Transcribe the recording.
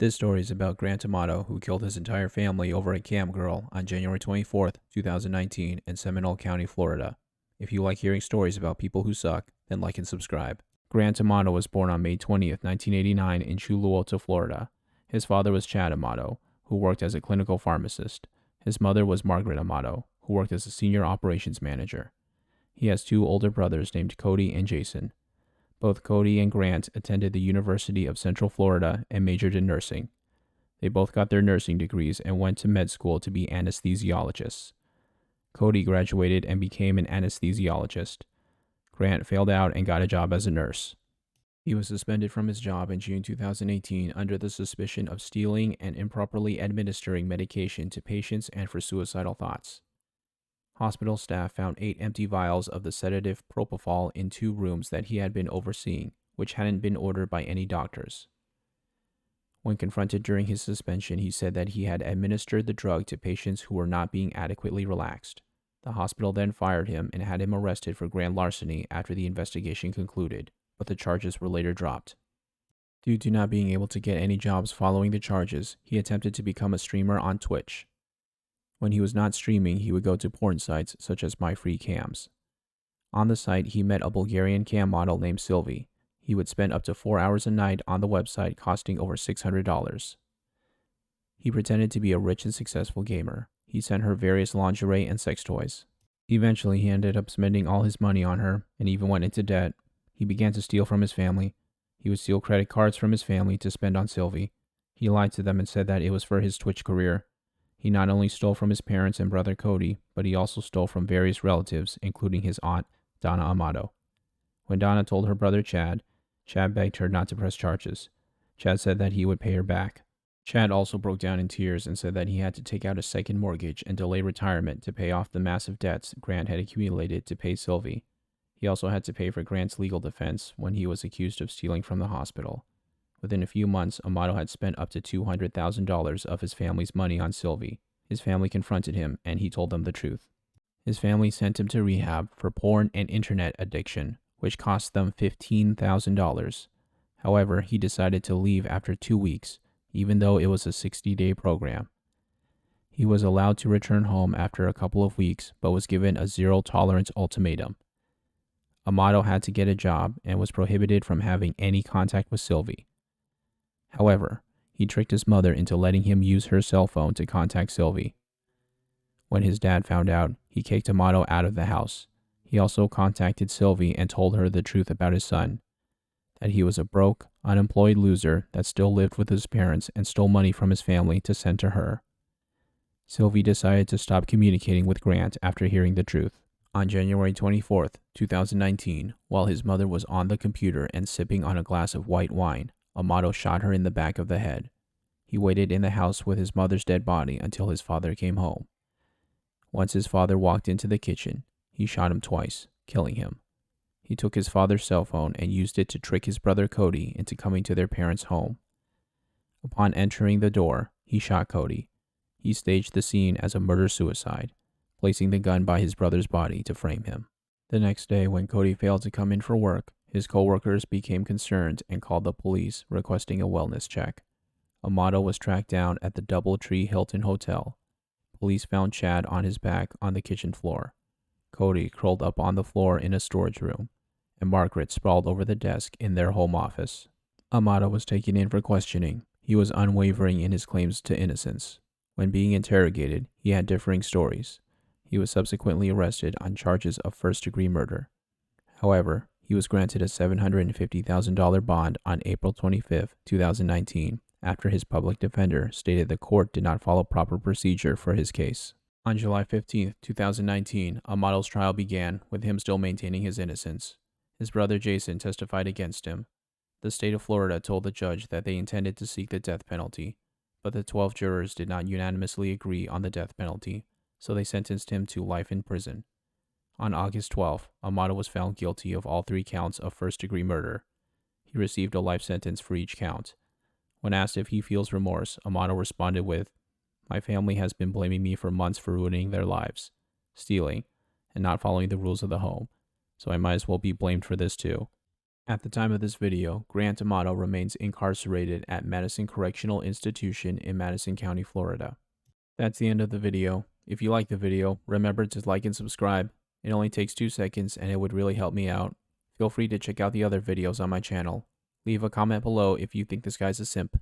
This story is about Grant Amato, who killed his entire family over a cam girl on January 24th, 2019 in Seminole County, Florida. If you like hearing stories about people who suck, then like and subscribe. Grant Amato was born on May 20th, 1989 in Chuluota, Florida. His father was Chad Amato, who worked as a clinical pharmacist. His mother was Margaret Amato, who worked as a senior operations manager. He has two older brothers named Cody and Jason. Both Cody and Grant attended the University of Central Florida and majored in nursing. They both got their nursing degrees and went to med school to be anesthesiologists. Cody graduated and became an anesthesiologist. Grant failed out and got a job as a nurse. He was suspended from his job in June 2018 under the suspicion of stealing and improperly administering medication to patients and for suicidal thoughts. Hospital staff found 8 empty vials of the sedative propofol in 2 rooms that he had been overseeing, which hadn't been ordered by any doctors. When confronted during his suspension, he said that he had administered the drug to patients who were not being adequately relaxed. The hospital then fired him and had him arrested for grand larceny after the investigation concluded, but the charges were later dropped. Due to not being able to get any jobs following the charges, he attempted to become a streamer on Twitch. When he was not streaming, he would go to porn sites such as MyFreeCams. On the site, he met a Bulgarian cam model named Sylvie. He would spend up to 4 hours a night on the website, costing over $600. He pretended to be a rich and successful gamer. He sent her various lingerie and sex toys. Eventually, he ended up spending all his money on her and even went into debt. He began to steal from his family. He would steal credit cards from his family to spend on Sylvie. He lied to them and said that it was for his Twitch career. He not only stole from his parents and brother Cody, but he also stole from various relatives, including his aunt, Donna Amato. When Donna told her brother Chad begged her not to press charges. Chad said that he would pay her back. Chad also broke down in tears and said that he had to take out a second mortgage and delay retirement to pay off the massive debts Grant had accumulated to pay Sylvie. He also had to pay for Grant's legal defense when he was accused of stealing from the hospital. Within a few months, Amato had spent up to $200,000 of his family's money on Sylvie. His family confronted him, and he told them the truth. His family sent him to rehab for porn and internet addiction, which cost them $15,000. However, he decided to leave after 2 weeks, even though it was a 60-day program. He was allowed to return home after a couple of weeks, but was given a zero-tolerance ultimatum. Amato had to get a job and was prohibited from having any contact with Sylvie. However, he tricked his mother into letting him use her cell phone to contact Sylvie. When his dad found out, he kicked Amato out of the house. He also contacted Sylvie and told her the truth about his son, that he was a broke, unemployed loser that still lived with his parents and stole money from his family to send to her. Sylvie decided to stop communicating with Grant after hearing the truth. On January 24th, 2019, while his mother was on the computer and sipping on a glass of white wine, Amato shot her in the back of the head. He waited in the house with his mother's dead body until his father came home. Once his father walked into the kitchen, he shot him twice, killing him. He took his father's cell phone and used it to trick his brother Cody into coming to their parents' home. Upon entering the door, he shot Cody. He staged the scene as a murder-suicide, placing the gun by his brother's body to frame him. The next day, when Cody failed to come in for work, his co-workers became concerned and called the police, requesting a wellness check. Amato was tracked down at the DoubleTree Hilton Hotel. Police found Chad on his back on the kitchen floor. Cody curled up on the floor in a storage room, and Margaret sprawled over the desk in their home office. Amato was taken in for questioning. He was unwavering in his claims to innocence. When being interrogated, he had differing stories. He was subsequently arrested on charges of first-degree murder. However, he was granted a $750,000 bond on April 25, 2019, after his public defender stated the court did not follow proper procedure for his case. On July 15, 2019, Amato's trial began, with him still maintaining his innocence. His brother Jason testified against him. The state of Florida told the judge that they intended to seek the death penalty, but the 12 jurors did not unanimously agree on the death penalty, so they sentenced him to life in prison. On August 12, Amato was found guilty of all 3 counts of first-degree murder. He received a life sentence for each count. When asked if he feels remorse, Amato responded with, "My family has been blaming me for months for ruining their lives, stealing, and not following the rules of the home, so I might as well be blamed for this too." At the time of this video, Grant Amato remains incarcerated at Madison Correctional Institution in Madison County, Florida. That's the end of the video. If you like the video, remember to like and subscribe. It only takes 2 seconds and it would really help me out. Feel free to check out the other videos on my channel. Leave a comment below if you think this guy's a simp.